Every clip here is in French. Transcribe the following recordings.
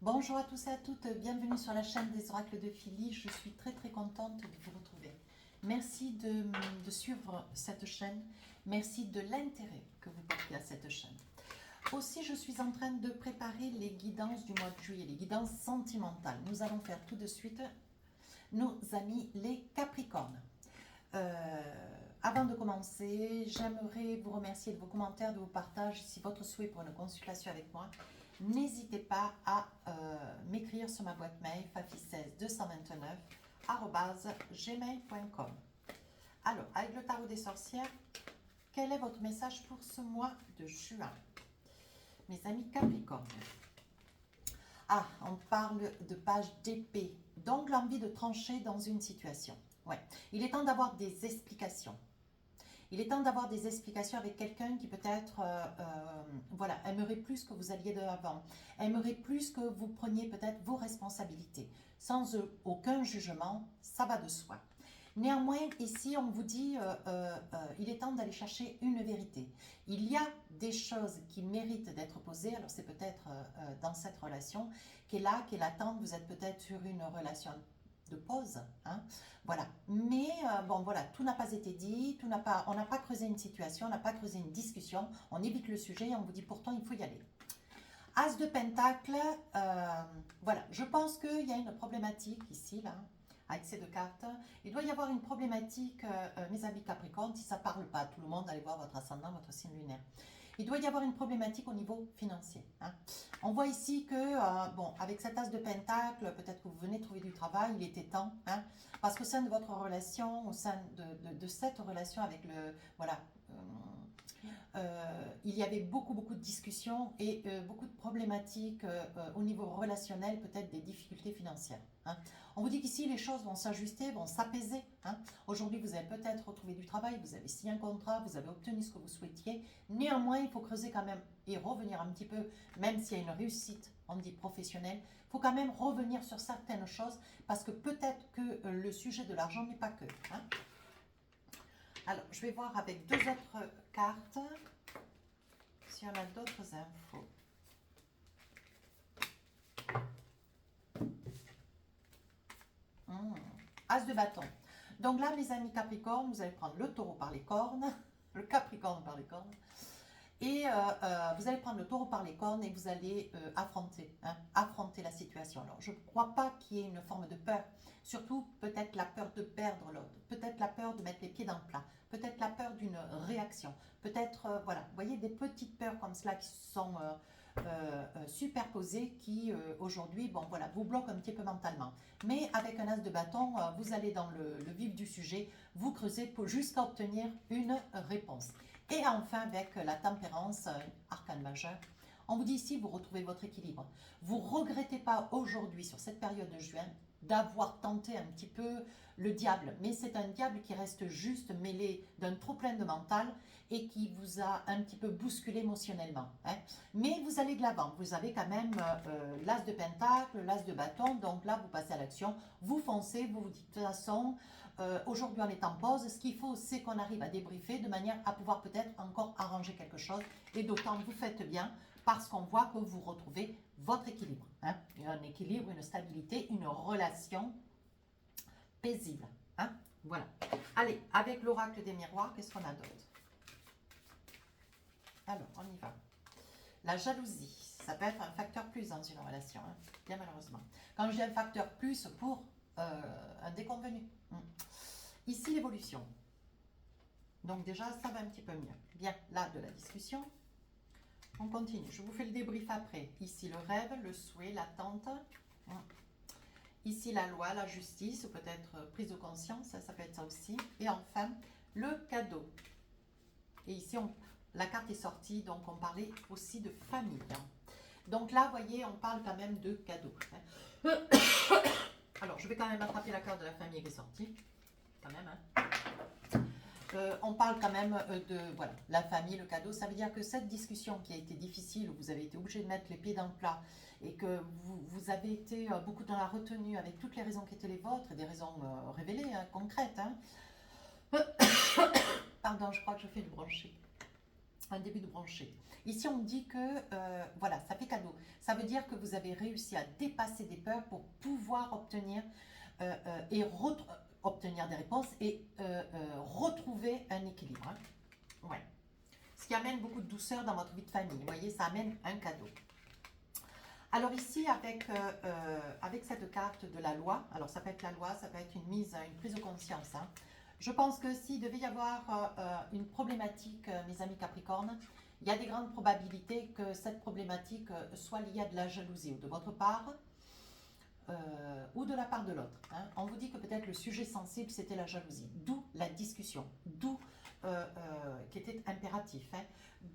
Bonjour à tous et à toutes, bienvenue sur la chaîne des oracles de Philly. Je suis très contente de vous retrouver. Merci de suivre cette chaîne, merci de l'intérêt que vous portez à cette chaîne. Aussi, je suis en train de préparer les guidances du mois de juillet, les guidances sentimentales. Nous allons faire tout de suite nos amis les Capricornes. Avant de commencer, j'aimerais vous remercier de vos commentaires, de vos partages. Si votre souhait pour une consultation avec moi, n'hésitez pas à m'écrire sur ma boîte mail fafi16 229@gmail.com. Alors, avec le tarot des sorcières, quel est votre message pour ce mois de juin, mes amis Capricornes? Ah, on parle de page d'épée, donc l'envie de trancher dans une situation. Ouais, il est temps d'avoir des explications. Il est temps d'avoir des explications avec quelqu'un qui peut-être voilà, aimerait plus que vous alliez de l'avant, aimerait plus que vous preniez peut-être vos responsabilités. Sans aucun jugement, ça va de soi. Néanmoins, ici, on vous dit il est temps d'aller chercher une vérité. Il y a des choses qui méritent d'être posées. Alors, c'est peut-être dans cette relation qui est là, qui est latente. Vous êtes peut-être sur une relation de pause, hein, voilà. Mais bon, voilà, tout n'a pas été dit, on n'a pas creusé une situation, on n'a pas creusé une discussion, on évite le sujet et on vous dit pourtant il faut y aller. As de Pentacle, voilà, je pense qu'il y a une problématique ici, là, avec ces deux cartes. Il doit y avoir une problématique, mes amis Capricorne, si ça ne parle pas à tout le monde, allez voir votre ascendant, votre signe lunaire. Il doit y avoir une problématique au niveau financier. Hein. On voit ici que, bon, avec cet as de pentacle, peut-être que vous venez trouver du travail, il était temps, hein, parce qu'au sein de votre relation, au sein de cette relation avec le, voilà, il y avait beaucoup de discussions et beaucoup de problématiques au niveau relationnel, peut-être des difficultés financières. Hein. On vous dit qu'ici, les choses vont s'ajuster, vont s'apaiser. Hein. Aujourd'hui, vous avez peut-être retrouvé du travail, vous avez signé un contrat, vous avez obtenu ce que vous souhaitiez. Néanmoins, il faut creuser quand même et revenir un petit peu, même s'il y a une réussite, on dit professionnelle, il faut quand même revenir sur certaines choses parce que peut-être que le sujet de l'argent n'est pas que. Hein. Alors, je vais voir avec deux autres cartes si on a d'autres infos. As de bâton. Donc là, mes amis Capricorne, vous allez prendre le taureau par les cornes, le Capricorne par les cornes, et vous allez prendre le taureau par les cornes et vous allez affronter la situation. Alors, je ne crois pas qu'il y ait une forme de peur, surtout peut-être la peur de perdre l'autre, peut-être la peur de mettre les pieds dans le plat, peut-être la peur d'une réaction, peut-être, voilà, vous voyez, des petites peurs comme cela qui sont superposées qui, aujourd'hui, bon, voilà, vous bloquent un petit peu mentalement. Mais avec un as de bâton, vous allez dans le vif du sujet, vous creusez jusqu'à obtenir une réponse. Et enfin, avec la tempérance, arcane majeur, on vous dit ici, vous retrouvez votre équilibre. Vous ne regrettez pas aujourd'hui, sur cette période de juin, d'avoir tenté un petit peu le diable. Mais c'est un diable qui reste juste mêlé d'un trop plein de mental et qui vous a un petit peu bousculé émotionnellement. Hein. Mais vous allez de l'avant. Vous avez quand même l'as de pentacle, l'as de bâton. Donc là, vous passez à l'action. Vous foncez, vous vous dites de toute façon... aujourd'hui on est en pause, ce qu'il faut c'est qu'on arrive à débriefer de manière à pouvoir peut-être encore arranger quelque chose et d'autant vous faites bien parce qu'on voit que vous retrouvez votre équilibre, hein, un équilibre, une stabilité, une relation paisible, hein, voilà. Allez, avec l'oracle des miroirs, qu'est-ce qu'on a d'autre? Alors, on y va. La jalousie, ça peut être un facteur plus dans une relation, hein, bien malheureusement. Quand je dis un facteur plus pour un déconvenu. Ici, l'évolution. Donc déjà, ça va un petit peu mieux. Bien, là, de la discussion. On continue. Je vous fais le débrief après. Ici, le rêve, le souhait, l'attente. Ici, la loi, la justice, ou peut-être prise de conscience, ça peut être ça aussi. Et enfin, le cadeau. Et ici, la carte est sortie, donc on parlait aussi de famille. Donc là, vous voyez, on parle quand même de cadeau. Alors, je vais quand même attraper la carte de la famille qui est sortie. Quand même, hein. On parle quand même de voilà, la famille, le cadeau. Ça veut dire que cette discussion qui a été difficile, où vous avez été obligé de mettre les pieds dans le plat et que vous avez été beaucoup dans la retenue avec toutes les raisons qui étaient les vôtres, et des raisons révélées, hein, concrètes. Hein. Pardon, je crois que je fais du bronchit. un début de branché. Ici, on dit que, voilà, ça fait cadeau. Ça veut dire que vous avez réussi à dépasser des peurs pour pouvoir obtenir obtenir des réponses et retrouver un équilibre. Hein. Ouais. Ce qui amène beaucoup de douceur dans votre vie de famille. Vous voyez, ça amène un cadeau. Alors ici, avec cette carte de la loi, alors ça peut être la loi, ça peut être une prise de conscience. Hein. Je pense que s'il devait y avoir une problématique, mes amis Capricornes, il y a des grandes probabilités que cette problématique soit liée à de la jalousie, ou de votre part, ou de la part de l'autre. Hein. On vous dit que peut-être le sujet sensible, c'était la jalousie, d'où la discussion, d'où qui était impératif, hein,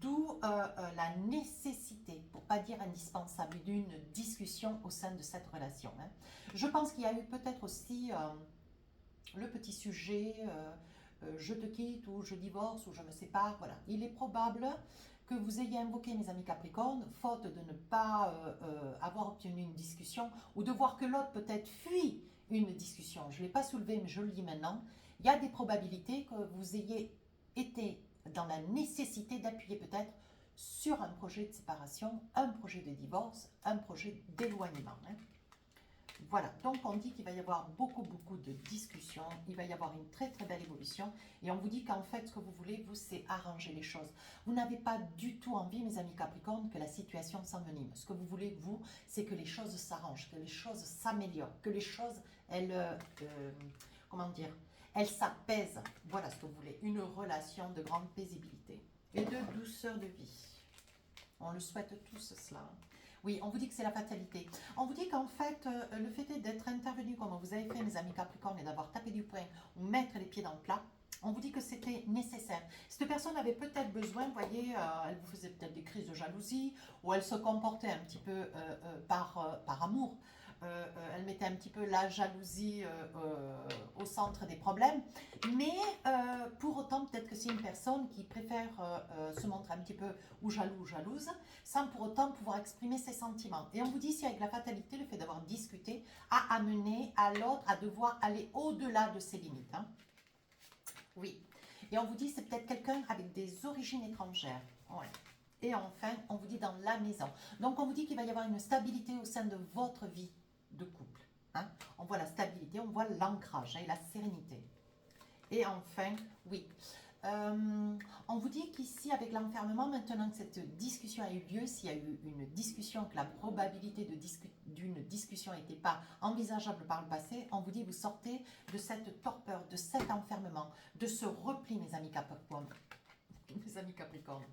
d'où la nécessité, pour pas dire indispensable, d'une discussion au sein de cette relation. Hein. Je pense qu'il y a eu peut-être aussi le petit sujet je te quitte ou je divorce ou je me sépare. Voilà, il est probable que vous ayez invoqué, mes amis Capricornes, faute de ne pas avoir obtenu une discussion ou de voir que l'autre peut-être fuit une discussion. Je ne l'ai pas soulevé, mais je le dis maintenant. Il y a des probabilités que vous ayez été dans la nécessité d'appuyer peut-être sur un projet de séparation, un projet de divorce, un projet d'éloignement. Hein. Voilà, donc on dit qu'il va y avoir beaucoup de discussions, il va y avoir une très belle évolution et on vous dit qu'en fait ce que vous voulez, vous, c'est arranger les choses. Vous n'avez pas du tout envie, mes amis Capricornes, que la situation s'envenime. Ce que vous voulez, vous, c'est que les choses s'arrangent, que les choses s'améliorent, que les choses, comment dire, elles s'apaisent. Voilà ce que vous voulez, une relation de grande paisibilité et de douceur de vie. On le souhaite tous cela. Oui, on vous dit que c'est la fatalité. On vous dit qu'en fait, le fait d'être intervenu comme vous avez fait, mes amis Capricornes, et d'avoir tapé du poing ou mettre les pieds dans le plat, on vous dit que c'était nécessaire. Cette personne avait peut-être besoin, vous voyez, elle vous faisait peut-être des crises de jalousie, ou elle se comportait un petit peu par amour. Elle mettait un petit peu la jalousie au centre des problèmes. Mais pour autant, peut-être que c'est une personne qui préfère se montrer un petit peu ou jaloux ou jalouse, sans pour autant pouvoir exprimer ses sentiments. Et on vous dit ici, avec la fatalité, le fait d'avoir discuté a amené à l'autre à devoir aller au-delà de ses limites. Hein. Oui. Et on vous dit, c'est peut-être quelqu'un avec des origines étrangères. Ouais. Et enfin, on vous dit dans la maison. Donc, on vous dit qu'il va y avoir une stabilité au sein de votre vie de couple. Hein. On voit la stabilité, on voit l'ancrage et la sérénité. Et enfin, oui, on vous dit qu'ici, avec l'enfermement, maintenant que cette discussion a eu lieu, s'il y a eu une discussion, que la probabilité d'une discussion n'était pas envisageable par le passé, on vous dit que vous sortez de cette torpeur, de cet enfermement, de ce repli, mes amis Capricornes. Mes amis Capricornes.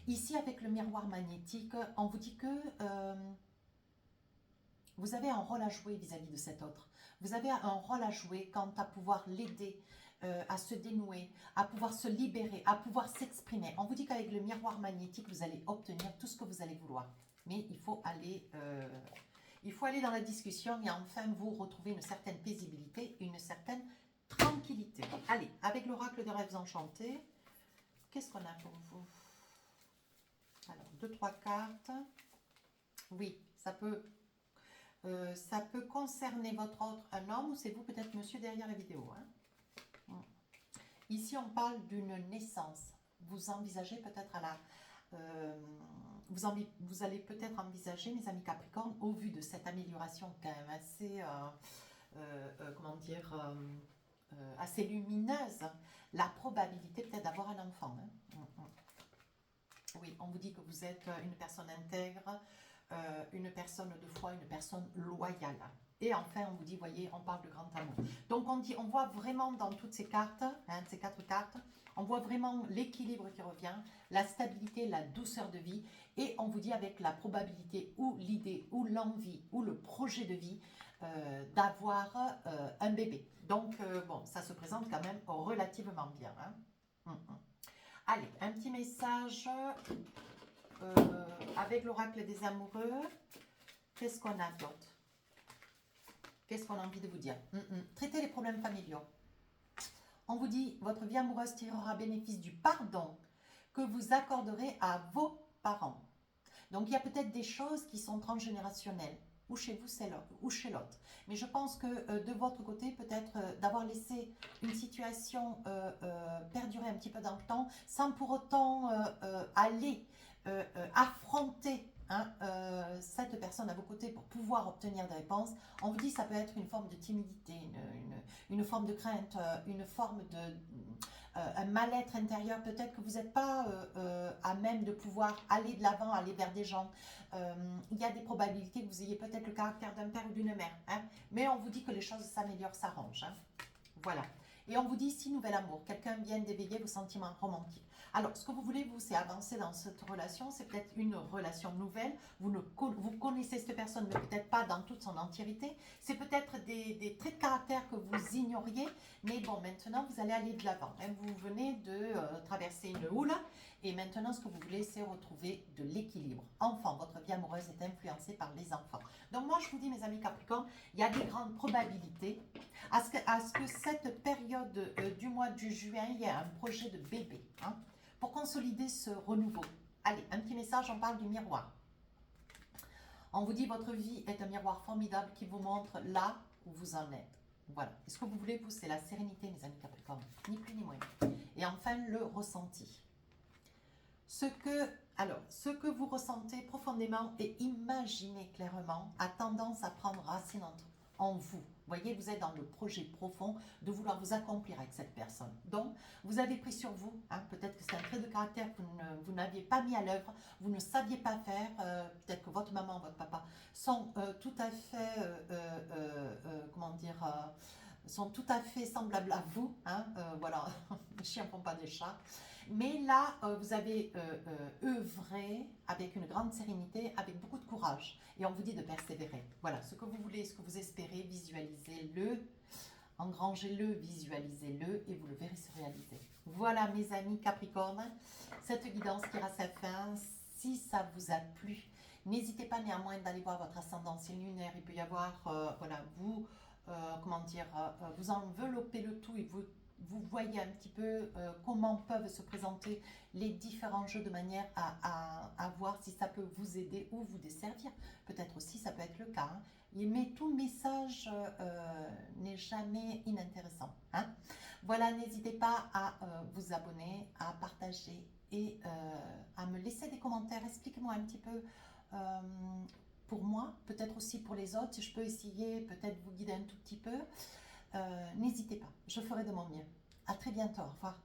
Ici, avec le miroir magnétique, on vous dit que vous avez un rôle à jouer vis-à-vis de cet autre. Vous avez un rôle à jouer quant à pouvoir l'aider à se dénouer, à pouvoir se libérer, à pouvoir s'exprimer. On vous dit qu'avec le miroir magnétique, vous allez obtenir tout ce que vous allez vouloir. Mais il faut aller dans la discussion et enfin vous retrouver une certaine paisibilité, une certaine tranquillité. Allez, avec l'oracle des rêves enchantés, qu'est-ce qu'on a pour vous? Alors, 2-3 cartes. Oui, ça peut concerner votre autre, un homme, ou c'est vous peut-être monsieur derrière la vidéo. Hein. Ici, on parle d'une naissance. Vous envisagez peut-être vous allez peut-être envisager, mes amis Capricornes, au vu de cette amélioration quand même assez, comment dire, assez lumineuse, la probabilité peut-être d'avoir un enfant. Hein. Oui, on vous dit que vous êtes une personne intègre, une personne de foi, une personne loyale. Et enfin, on vous dit, voyez, on parle de grand amour. Donc, on voit vraiment dans toutes ces cartes, hein, ces 4 cartes, on voit vraiment l'équilibre qui revient, la stabilité, la douceur de vie. Et on vous dit avec la probabilité ou l'idée ou l'envie ou le projet de vie d'avoir un bébé. Donc, bon, ça se présente quand même relativement bien. Hein. Allez, un petit message avec l'oracle des amoureux. Qu'est-ce qu'on a d'autre? Qu'est-ce qu'on a envie de vous dire? Traitez les problèmes familiaux. On vous dit, votre vie amoureuse tirera bénéfice du pardon que vous accorderez à vos parents. Donc, il y a peut-être des choses qui sont transgénérationnelles. ou chez vous ou chez l'autre. Mais je pense que de votre côté, peut-être d'avoir laissé une situation perdurer un petit peu dans le temps, sans pour autant aller affronter hein, cette personne à vos côtés pour pouvoir obtenir des réponses. On vous dit que ça peut être une forme de timidité, une forme de crainte, une forme de un mal-être intérieur. Peut-être que vous n'êtes pas à même de pouvoir aller de l'avant, aller vers des gens. Il y a des probabilités que vous ayez peut-être le caractère d'un père ou d'une mère. Hein, mais on vous dit que les choses s'améliorent, s'arrangent. Hein, voilà. Et on vous dit ici, nouvel amour. Quelqu'un vient d'éveiller vos sentiments romantiques. Alors, ce que vous voulez, vous, c'est avancer dans cette relation. C'est peut-être une relation nouvelle. Vous connaissez cette personne, mais peut-être pas dans toute son entièreté. C'est peut-être des traits de caractère que vous ignoriez. Mais bon, maintenant, vous allez aller de l'avant. Vous venez de traverser une houle. Et maintenant, ce que vous voulez, c'est retrouver de l'équilibre. Enfant, votre vie amoureuse est influencée par les enfants. Donc moi, je vous dis, mes amis Capricorne, il y a des grandes probabilités à ce que cette période du mois de juin, il y ait un projet de bébé. Hein, pour consolider ce renouveau. Allez, un petit message, on parle du miroir. On vous dit, votre vie est un miroir formidable qui vous montre là où vous en êtes. Voilà. Et ce que vous voulez, vous, c'est la sérénité, mes amis Capricorne. Ni plus ni moins. Et enfin, le ressenti. Ce que vous ressentez profondément et imaginez clairement a tendance à prendre racine en vous. Vous voyez, vous êtes dans le projet profond de vouloir vous accomplir avec cette personne. Donc, vous avez pris sur vous, hein, peut-être que c'est un trait de caractère que vous n'aviez pas mis à l'œuvre, vous ne saviez pas faire, peut-être que votre maman, votre papa sont tout à fait, comment dire, sont tout à fait semblables à vous. Hein, voilà, les chiens ne font pas des chats. Mais là, vous avez œuvré avec une grande sérénité, avec beaucoup de courage. Et on vous dit de persévérer. Voilà, ce que vous voulez, ce que vous espérez, visualisez-le, engrangez-le, visualisez-le et vous le verrez se réaliser. Voilà, mes amis Capricorne, cette guidance tire à sa fin. Si ça vous a plu, n'hésitez pas néanmoins d'aller voir votre ascendance lunaire. Il peut y avoir, voilà, vous, comment dire, vous enveloppez le tout et vous voyez un petit peu comment peuvent se présenter les différents jeux de manière à voir si ça peut vous aider ou vous desservir. Peut-être aussi, ça peut être le cas. Hein. Mais tout message n'est jamais inintéressant. Hein. Voilà, n'hésitez pas à vous abonner, à partager et à me laisser des commentaires. Expliquez-moi un petit peu pour moi, peut-être aussi pour les autres, si je peux essayer, peut-être vous guider un tout petit peu. N'hésitez pas, je ferai de mon mieux. À très bientôt, au revoir.